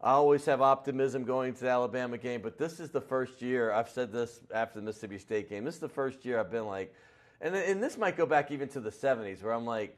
always have optimism going to the Alabama game, but this is the first year, I've said this after the Mississippi State game, this is the first year I've been like, and this might go back even to the 70s, where I'm like,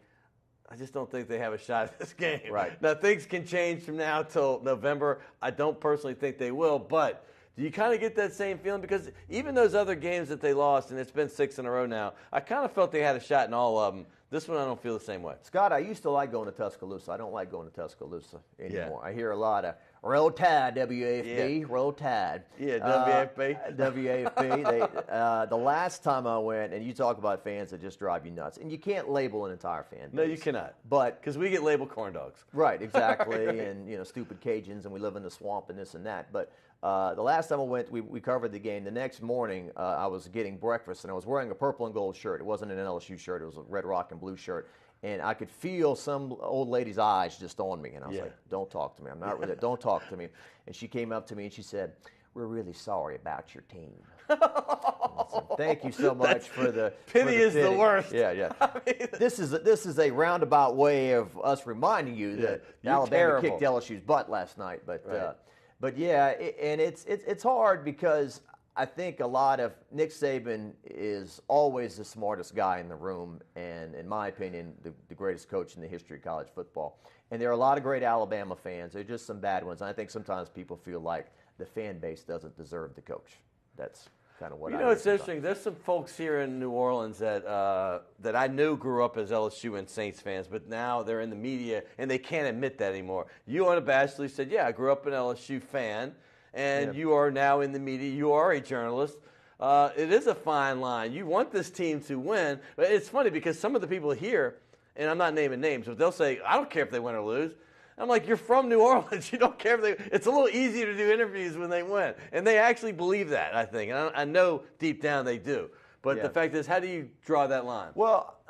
I just don't think they have a shot at this game. Right. Now, things can change from now till November. I don't personally think they will, but do you kind of get that same feeling? Because even those other games that they lost, and it's been 6 in a row now, I kind of felt they had a shot in all of them. This one I don't feel the same way. Scott, I used to like going to Tuscaloosa. I don't like going to Tuscaloosa anymore. Yeah. I hear a lot of Roll Tide, WAFB, Roll Tide. Yeah, WAFB. WAFB. The last time I went, and you talk about fans that just drive you nuts, and you can't label an entire fan base. No, you cannot. But because we get labeled corn dogs. Right, exactly, and stupid Cajuns, and we live in the swamp and this and that. But the last time I went, we covered the game. The next morning, I was getting breakfast, and I was wearing a purple and gold shirt. It wasn't an LSU shirt. It was a red, rock, and blue shirt. And I could feel some old lady's eyes just on me. And I was like, don't talk to me. I'm not really, don't talk to me. And she came up to me and she said, we're really sorry about your team. And I said, thank you so much for the pity. Is the worst. Yeah. I mean, this is a roundabout way of us reminding you that Alabama kicked LSU's butt last night. But yeah, and it's hard because I think a lot of Nick Saban is always the smartest guy in the room, and in my opinion, the greatest coach in the history of college football. And there are a lot of great Alabama fans. There are just some bad ones. And I think sometimes people feel like the fan base doesn't deserve the coach. That's kind of what I know. It's interesting. There's some folks here in New Orleans that I knew grew up as LSU and Saints fans, but now they're in the media and they can't admit that anymore. You unabashedly said, "Yeah, I grew up an LSU fan." And you are now in the media. You are a journalist. It is a fine line. You want this team to win. But it's funny because some of the people here, and I'm not naming names, but they'll say, I don't care if they win or lose. I'm like, you're from New Orleans. You don't care if they – it's a little easier to do interviews when they win. And they actually believe that, I think. And I know deep down they do. But the fact is, how do you draw that line? Well,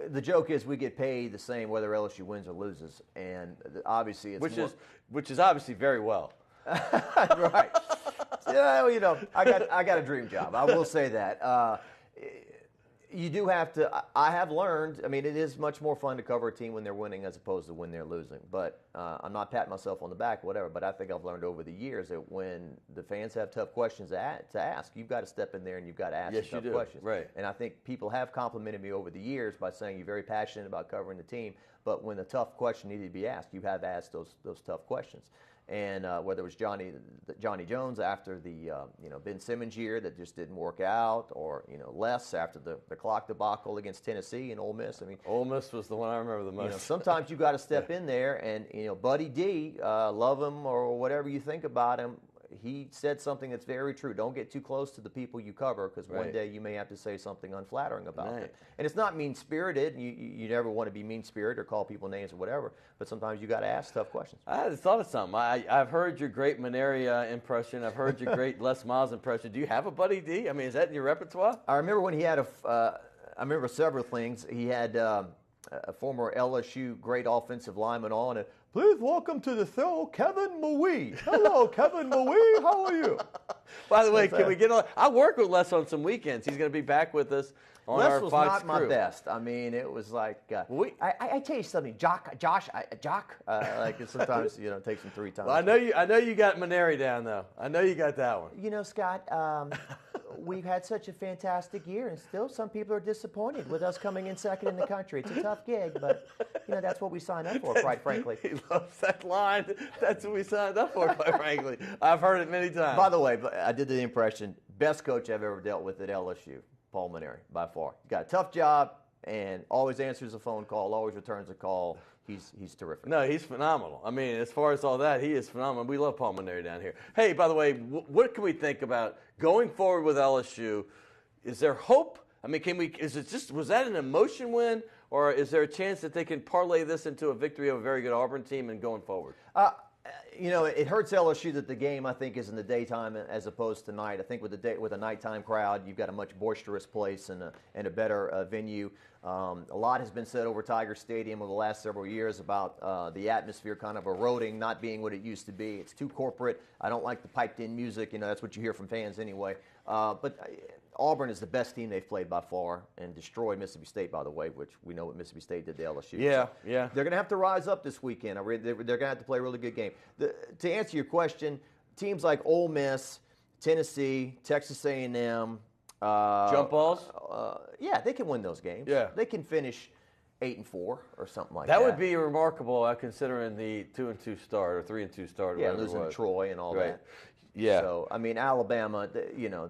the joke is we get paid the same whether LSU wins or loses. And obviously it's Which is obviously very well. Right. Yeah, I got a dream job. I will say that. You do have to. I have learned. I mean, it is much more fun to cover a team when they're winning as opposed to when they're losing. But I'm not patting myself on the back, whatever. But I think I've learned over the years that when the fans have tough questions to ask, you've got to step in there and you've got to ask tough questions. Right. And I think people have complimented me over the years by saying you're very passionate about covering the team. But when the tough question needed to be asked, you have asked those tough questions. And whether it was Johnny Jones after the Ben Simmons year that just didn't work out, or Les after the clock debacle against Tennessee and Ole Miss. I mean, Ole Miss was the one I remember the most. Sometimes you got to step in there, and Buddy D, love him or whatever you think about him. He said something that's very true. Don't get too close to the people you cover because one day you may have to say something unflattering about them. And it's not mean-spirited. You never want to be mean-spirited or call people names or whatever, but sometimes you got to ask tough questions. I had thought of something. I've heard your great Maneria impression. I've heard your great Les Miles impression. Do you have a Buddy D? I mean, is that in your repertoire? I remember when he had I remember several things. He had a former LSU great offensive lineman on it. Please welcome to the show, Kevin Mawee. Hello, Kevin Mawee. How are you? By the way, can we get on? I work with Les on some weekends. He's going to be back with us on our Fox crew. Les was not my best. I mean, it was like, I tell you something, Jacques, like sometimes, it takes him 3 times. Well, I know you got Maneri down, though. I know you got that one. Scott, we've had such a fantastic year, and still some people are disappointed with us coming in second in the country. It's a tough gig, but, that's what we signed up for, quite frankly. He loves that line. That's what we signed up for, quite frankly. I've heard it many times. By the way, I did the impression, best coach I've ever dealt with at LSU, Paul Maneri, by far. He's got a tough job and always answers a phone call, always returns a call. He's terrific. No, he's phenomenal. I mean, as far as all that, he is phenomenal. We love Paul Maneri down here. Hey, by the way, what can we think about going forward with LSU? Is there hope? I mean, was that an emotion win, or is there a chance that they can parlay this into a victory of a very good Auburn team and going forward? It hurts LSU that the game, I think, is in the daytime as opposed to night. I think with a nighttime crowd, you've got a much boisterous place and a better venue. A lot has been said over Tiger Stadium over the last several years about the atmosphere kind of eroding, not being what it used to be. It's too corporate. I don't like the piped-in music. That's what you hear from fans anyway. But Auburn is the best team they've played by far and destroyed Mississippi State, by the way, which we know what Mississippi State did to LSU. Yeah. They're going to have to rise up this weekend. They're going to have to play a really good game. To answer your question, teams like Ole Miss, Tennessee, Texas A&M. Jump balls? Yeah, they can win those games. Yeah. They can finish 8-4 or something like That that. would be remarkable, considering the 2-2 start or 3-2 start. Or yeah, whatever losing it to was. Troy and all Right. that. Yeah. So, I mean, Alabama,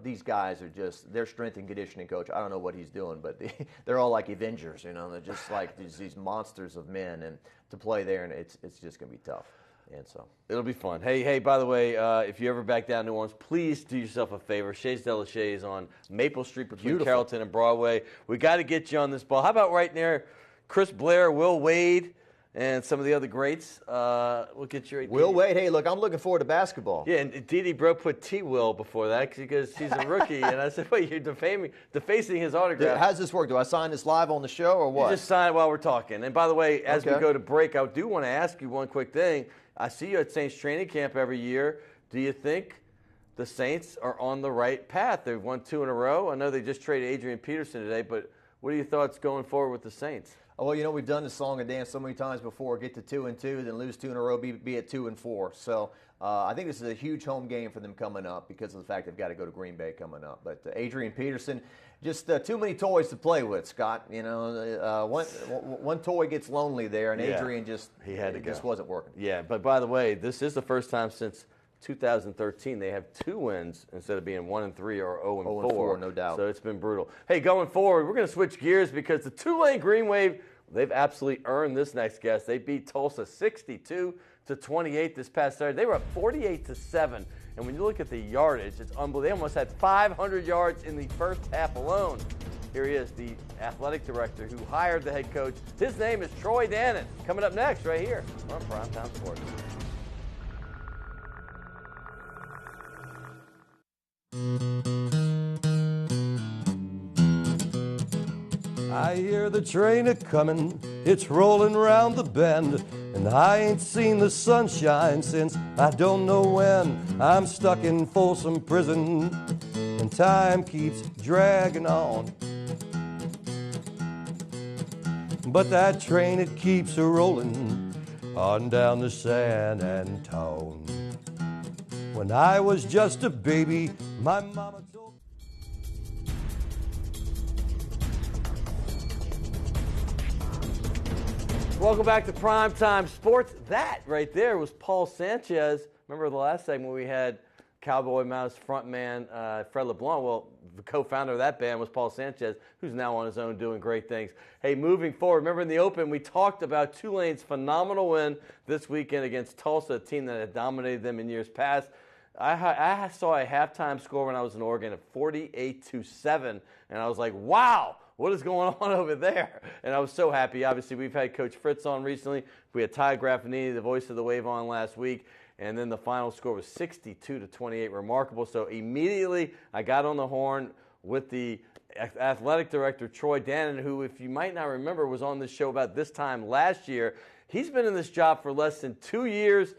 these guys are just, their strength and conditioning coach, I don't know what he's doing, but they're all like Avengers, they're just like these monsters of men, and to play there, and it's just going to be tough. And so It'll be fun. Hey, by the way, if you ever back down New Orleans, please do yourself a favor. Chez de la Chez is on Maple Street between Beautiful. Carrollton and Broadway. We got to get you on this ball. How about right there, Chris Blair, Will Wade, and some of the other greats? We'll get you right there. Will Wade, hey, look, I'm looking forward to basketball. Yeah, and Didi Bro put T-Will before that because he's a rookie. And I said, wait, you're defacing his autograph. How's this work? Do I sign this live on the show or what? You just sign it while we're talking. And by the way, as we Okay. go to break, I do want to ask you one quick thing. I see you at Saints training camp every year. Do you think the Saints are on the right path? They've won 2 in a row. I know they just traded Adrian Peterson today, but what are your thoughts going forward with the Saints? Well, we've done this song and dance so many times before. Get to 2-2, then lose 2 in a row, be at 2-4. So I think this is a huge home game for them coming up because of the fact they've got to go to Green Bay coming up. But Adrian Peterson, just too many toys to play with, Scott. One toy gets lonely there, and Yeah. Adrian just wasn't working. Yeah, but by the way, this is the first time since 2013 they have 2 wins instead of being 1-3 or 0-4. 0-4, no doubt. So it's been brutal. Hey, going forward, we're going to switch gears because the Tulane Green Wave, they've absolutely earned this next guest. They beat Tulsa 62-28 this past Saturday. They were up 48-7, and when you look at the yardage, it's unbelievable. They almost had 500 yards in the first half alone. Here he is, the athletic director who hired the head coach. His name is Troy Dannen. Coming up next, right here on Primetime Sports. I hear the train a-comin', it's rollin' round the bend, and I ain't seen the sunshine since I don't know when. I'm stuck in Folsom Prison, and time keeps dragging on. But that train, it keeps a-rollin' on down to San Antone. When I was just a baby, my mama told me. Welcome back to Primetime Sports. That right there was Paul Sanchez. Remember the last segment we had Cowboy Mouse frontman Fred LeBlanc? Well, the co-founder of that band was Paul Sanchez, who's now on his own doing great things. Hey, moving forward, remember in the Open we talked about Tulane's phenomenal win this weekend against Tulsa, a team that had dominated them in years past. I saw a halftime score when I was in Oregon of 48-7, and I was like, wow, what is going on over there? And I was so happy. Obviously, we've had Coach Fritz on recently. We had Ty Graffinini, the voice of the Wave, on last week. And then the final score was 62-28, remarkable. So immediately I got on the horn with the athletic director, Troy Dannen, who, if you might not remember, was on this show about this time last year. He's been in this job for less than 2 years.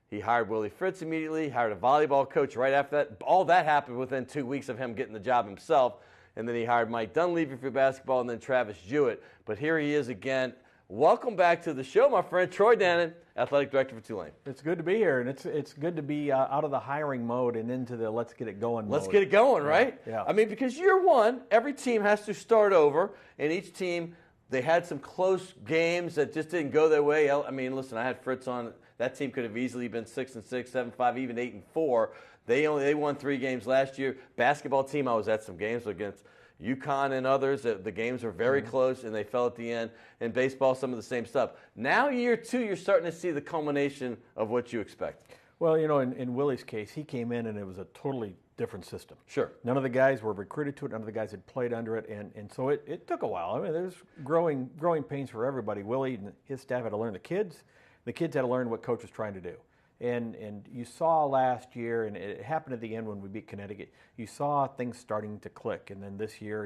He hired Willie Fritz immediately, hired a volleyball coach right after that. All that happened within 2 weeks of him getting the job himself. And then he hired Mike Dunleavy for basketball and then Travis Jewett. But here he is again. Welcome back to the show, my friend, Troy Dannen, athletic director for Tulane. It's good to be here, and it's good to be out of the hiring mode and into the let's get it going mode. Let's get it going, right? Yeah. I mean, because year one, every team has to start over, and each team, they had some close games that just didn't go their way. I mean, listen, I had Fritz on. That team could have easily been 6-6, 7-5, even 8-4. They won 3 games last year. Basketball team, I was at some games against UConn and others. The games were very close, and they fell at the end. In baseball, some of the same stuff. Now, year two, you're starting to see the culmination of what you expect. Well, in Willie's case, he came in and it was a totally different system. Sure. None of the guys were recruited to it. None of the guys had played under it, and so it took a while. I mean, there's growing pains for everybody. Willie and his staff had to learn the kids. The kids had to learn what coach was trying to do. And you saw last year, and it happened at the end when we beat Connecticut, you saw things starting to click. And then this year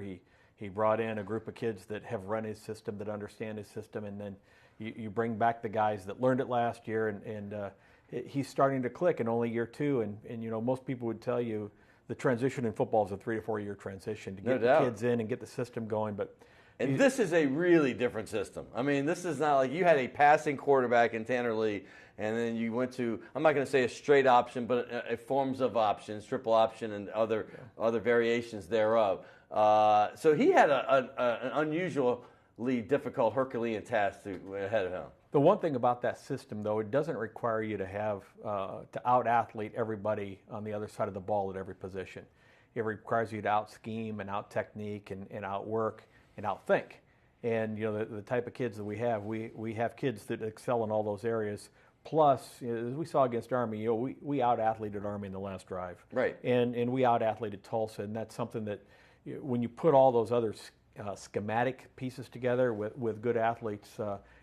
he brought in a group of kids that have run his system, that understand his system, and then you bring back the guys that learned it last year, and he's starting to click in only year two. And most people would tell you the transition in football is a 3 to 4 year transition to get the kids in and get the system going. And this is a really different system. I mean, this is not like you had a passing quarterback in Tanner Lee, and then you went to, I'm not going to say a straight option, but a forms of options, triple option and other variations thereof. So he had an unusual difficult Herculean task ahead of him. The one thing about that system, though, it doesn't require you to have to out-athlete everybody on the other side of the ball at every position. It requires you to out-scheme and out-technique and out-work and out-think. And the type of kids that we have kids that excel in all those areas. Plus, as we saw against Army, we out-athleted Army in the last drive. Right. And we out-athleted Tulsa, and that's something that when you put all those other schematic pieces together with good athletes,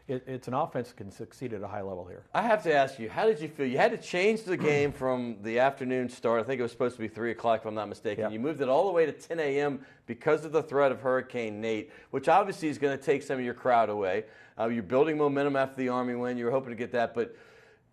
it's an offense that can succeed at a high level here. I have to ask you, how did you feel? You had to change the game from the afternoon start. I think it was supposed to be 3 o'clock, if I'm not mistaken. Yeah. You moved it all the way to 10 a.m. because of the threat of Hurricane Nate, which obviously is going to take some of your crowd away. You're building momentum after the Army win. You were hoping to get that. But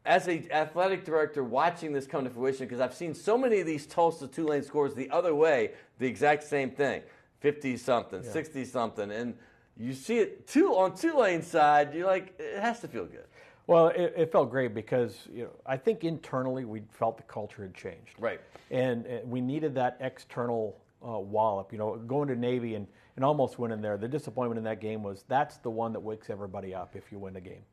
as an athletic director watching this come to fruition, because I've seen so many of these Tulsa Tulane scores the other way, the exact same thing, 50-something, 60-something, and you see it on Tulane's side, you're like, it has to feel good. Well, it felt great because I think internally we felt the culture had changed. Right. And we needed that external wallop. Going to Navy and almost winning there, the disappointment in that game was that's the one that wakes everybody up if you win the game.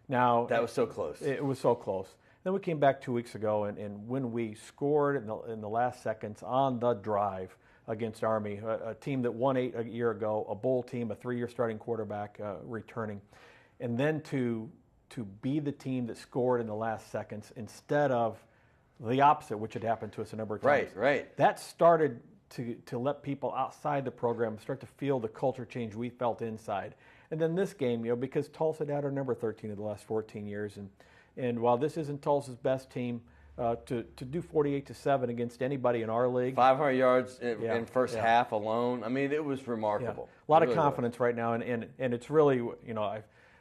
Now that was so close. It was so close. Then we came back 2 weeks ago, and when we scored in the last seconds on the drive against Army, a team that won 8 a year ago, a bowl team, a 3-year starting quarterback returning, and then to be the team that scored in the last seconds instead of the opposite, which had happened to us a number of times. Right. That started to let people outside the program start to feel the culture change we felt inside. And then this game, because Tulsa had our number 13 of the last 14 years, and while this isn't Tulsa's best team, to do 48-7 against anybody in our league. 500 yards in first half alone. I mean, it was remarkable. Yeah. A lot of confidence right now, and it's really,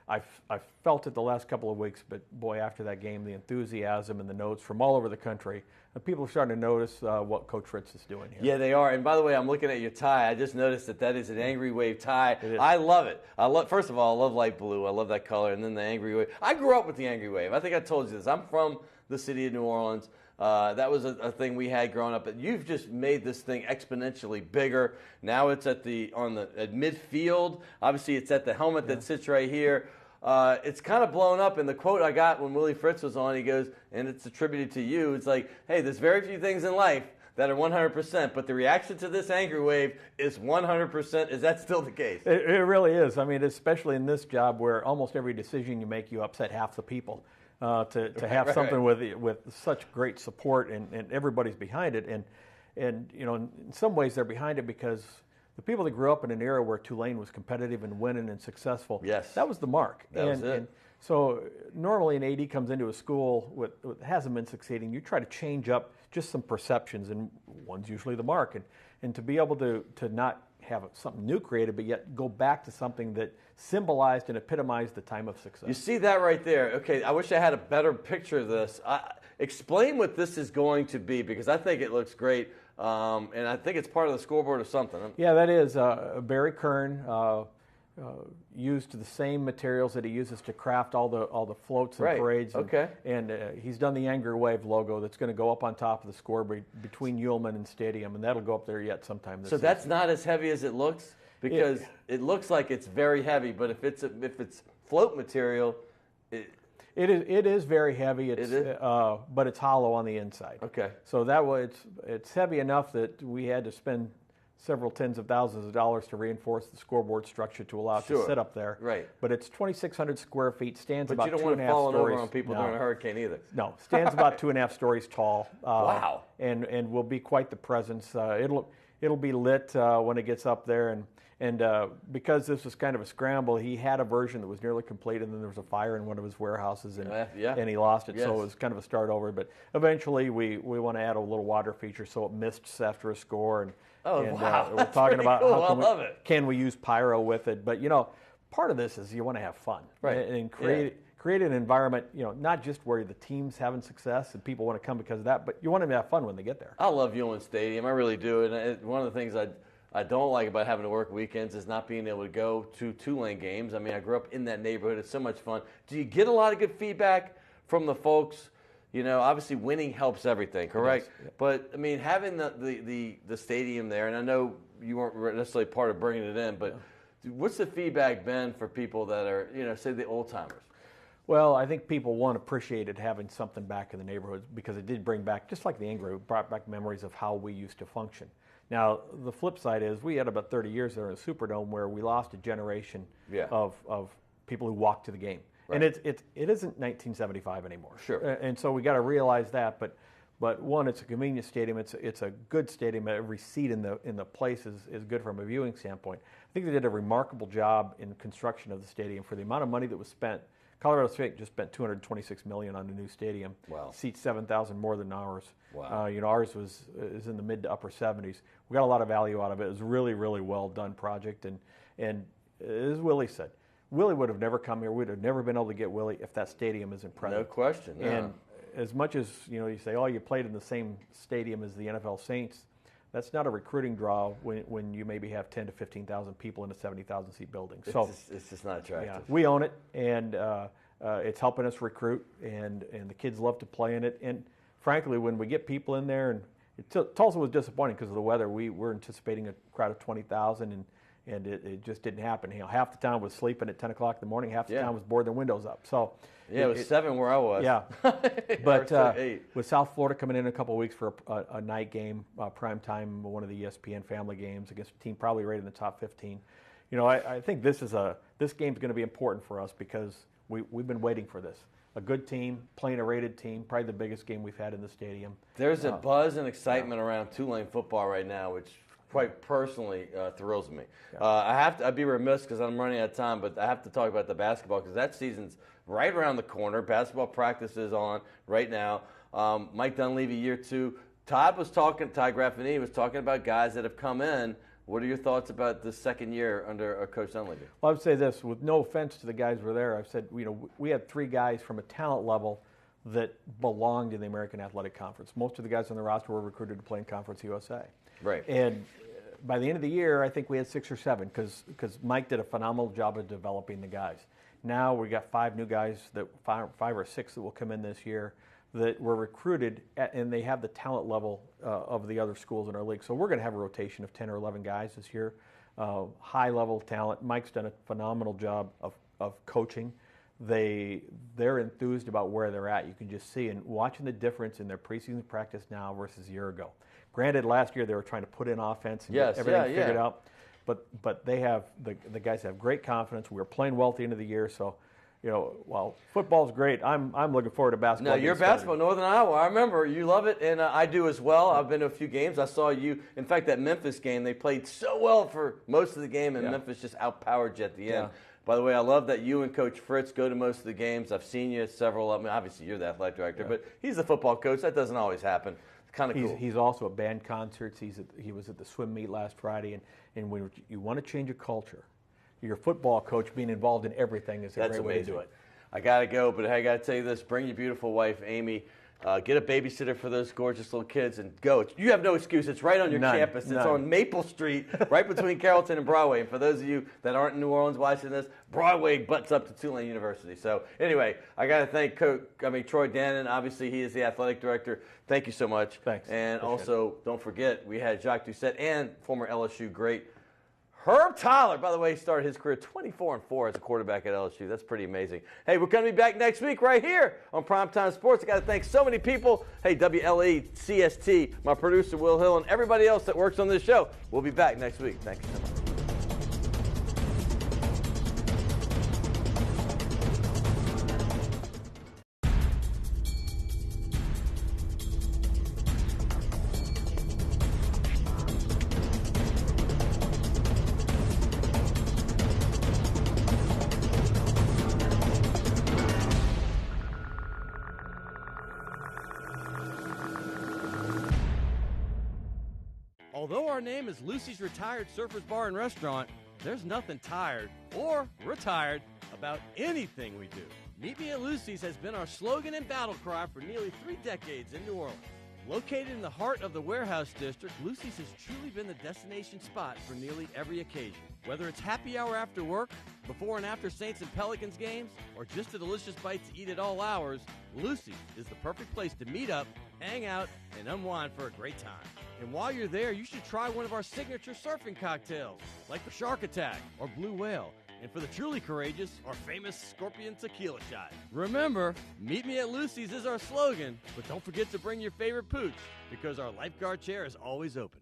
I've felt it the last couple of weeks, but boy, after that game, the enthusiasm and the notes from all over the country, and people are starting to notice what Coach Fritz is doing here. Yeah, they are. And by the way, I'm looking at your tie. I just noticed that is an Angry Wave tie. I love it. First of all, I love light blue. I love that color. And then the Angry Wave. I grew up with the Angry Wave. I think I told you this. I'm from the city of New Orleans. That was a thing we had growing up. But you've just made this thing exponentially bigger. Now it's at midfield. Obviously, it's at the helmet that sits right here. It's kind of blown up, and the quote I got when Willie Fritz was on, he goes, and it's attributed to you, it's like, hey, there's very few things in life that are 100%, but the reaction to this Angry Wave is 100%. Is that still the case? It really is. I mean, especially in this job where almost every decision you make, you upset half the people. To have something with such great support and everybody's behind it. And in some ways they're behind it because the people that grew up in an era where Tulane was competitive and winning and successful, that was the mark. That was it. And so normally an AD comes into a school with hasn't been succeeding. You try to change up just some perceptions, and one's usually the mark. And to be able to not have something new created, but yet go back to something that symbolized and epitomized the time of success. You see that right there. Okay, I wish I had a better picture of this. Explain what this is going to be, because I think it looks great. And I think it's part of the scoreboard or something. Yeah, that is. Barry Kern used the same materials that he uses to craft all the floats and parades. And he's done the Angry Wave logo that's going to go up on top of the scoreboard between Ullman and Stadium, and that'll go up there yet sometime this season. That's not as heavy as it looks? Because it looks like it's very heavy, but if it's float material, it is very heavy. But it's hollow on the inside. Okay. So that way it's heavy enough that we had to spend several tens of thousands of dollars to reinforce the scoreboard structure to allow it to sit up there. Right. But it's 2,600 square feet, stands about 2.5 stories. But you don't want it falling over on people during a hurricane either. No, stands about 2.5 stories tall. Wow. And will be quite the presence. It'll be lit when it gets up there, and because this was kind of a scramble, he had a version that was nearly complete, and then there was a fire in one of his warehouses, and he lost it. Yes. So it was kind of a start over. But eventually, we want to add a little water feature so it mists after a score. Wow. We're talking about cool. how can we use pyro with it. But part of this is you want to have fun, right? And create an environment, not just where the team's having success and people want to come because of that, but you want them to have fun when they get there. I love Ullman Stadium. I really do. And one of the things I don't like about having to work weekends is not being able to go to Tulane games. I mean, I grew up in that neighborhood. It's so much fun. Do you get a lot of good feedback from the folks? Obviously winning helps everything, correct? Yeah. But, I mean, having the stadium there, and I know you weren't necessarily part of bringing it in, but What's the feedback been for people that are, say the old timers? Well, I think people, one, appreciated having something back in the neighborhoods because it did bring back, just like the Ingram, it brought back memories of how we used to function. Now, the flip side is we had about 30 years there in the Superdome where we lost a generation of people who walked to the game. Right. And it isn't 1975 anymore. Sure. And so we got to realize that. But one, it's a convenient stadium. It's a good stadium. Every seat in the place is good from a viewing standpoint. I think they did a remarkable job in construction of the stadium for the amount of money that was spent. Colorado State just spent $226 million on a new stadium. Wow. Seats 7,000 more than ours. Wow. Ours is in the mid to upper 70s. We got a lot of value out of it. It was a really, really well done project. And as Willie said, Willie would have never come here. We'd have never been able to get Willie if that stadium isn't present. No question. Yeah. And as much as you say, oh, you played in the same stadium as the NFL Saints, that's not a recruiting draw when you maybe have 10 to 15,000 people in a 70,000 seat building. So it's just not attractive. Yeah, we own it, and it's helping us recruit, and the kids love to play in it. And frankly, when we get people in there, and Tulsa was disappointing because of the weather. We were anticipating a crowd of 20,000, and it just didn't happen. Half the town was sleeping at 10 o'clock in the morning. Half the town was boarding their windows up. So it was 7 where I was. Yeah, but with South Florida coming in a couple of weeks for a night game, prime time, one of the ESPN family games against a team probably rated in the top 15. I think this game's going to be important for us because we've been waiting for this. A good team, playing a rated team, probably the biggest game we've had in the stadium. There's a buzz and excitement around Tulane football right now, which quite personally thrills me. Yeah. I'd be remiss because I'm running out of time, but I have to talk about the basketball because that season's right around the corner. Basketball practice is on right now. Mike Dunleavy, year 2. Todd Graffinini was talking about guys that have come in. What are your thoughts about the second year under Coach Dunleavy? Well, I would say this, with no offense to the guys who were there. I've said, we had 3 guys from a talent level that belonged in the American Athletic Conference. Most of the guys on the roster were recruited to play in Conference USA. Right. And by the end of the year, I think we had 6 or 7 because Mike did a phenomenal job of developing the guys. Now we got 5 new guys, 5 or 6 that will come in this year that were recruited, and they have the talent level of the other schools in our league. So we're going to have a rotation of 10 or 11 guys this year, high-level talent. Mike's done a phenomenal job of coaching. They're enthused about where they're at. You can just see, and watching the difference in their preseason practice now versus a year ago. Granted, last year they were trying to put in offense and get everything figured out, but they have the guys have great confidence. We were playing well at the end of the year, so. While football's great, I'm looking forward to basketball. No, you're basketball, Northern Iowa. I remember you love it, and I do as well. I've been to a few games. I saw you. In fact, that Memphis game, they played so well for most of the game, and Memphis just outpowered you at the end. By the way, I love that you and Coach Fritz go to most of the games. I've seen you at several of them. Obviously, you're the athletic director, but he's the football coach. That doesn't always happen. It's kind of cool. He's also at band concerts. He was at the swim meet last Friday, and when you want to change a culture, your football coach being involved in everything is a great way to do it. I got to go, but hey, I got to tell you this. Bring your beautiful wife, Amy. Get a babysitter for those gorgeous little kids and go. You have no excuse. It's right on your campus. It's on Maple Street, right between Carrollton and Broadway. And for those of you that aren't in New Orleans watching this, Broadway butts up to Tulane University. So anyway, I got to thank Troy Dannen. Obviously, he is the athletic director. Thank you so much. Thanks. And also, don't forget, we had Jacques Doucet and former LSU great Herb Tyler, by the way, started his career 24-4 as a quarterback at LSU. That's pretty amazing. Hey, we're going to be back next week right here on Primetime Sports. I got to thank so many people. Hey, WLAE-CST, my producer Will Hill, and everybody else that works on this show. We'll be back next week. Thank you so much. Although our name is Lucy's Retired Surfers Bar and Restaurant, there's nothing tired or retired about anything we do. Meet Me at Lucy's has been our slogan and battle cry for nearly 3 decades in New Orleans. Located in the heart of the Warehouse District, Lucy's has truly been the destination spot for nearly every occasion. Whether it's happy hour after work, before and after Saints and Pelicans games, or just a delicious bite to eat at all hours, Lucy's is the perfect place to meet up, hang out, and unwind for a great time. And while you're there, you should try one of our signature surfing cocktails, like the Shark Attack or Blue Whale. And for the truly courageous, our famous Scorpion Tequila Shot. Remember, meet me at Lucy's is our slogan, but don't forget to bring your favorite pooch, because our lifeguard chair is always open.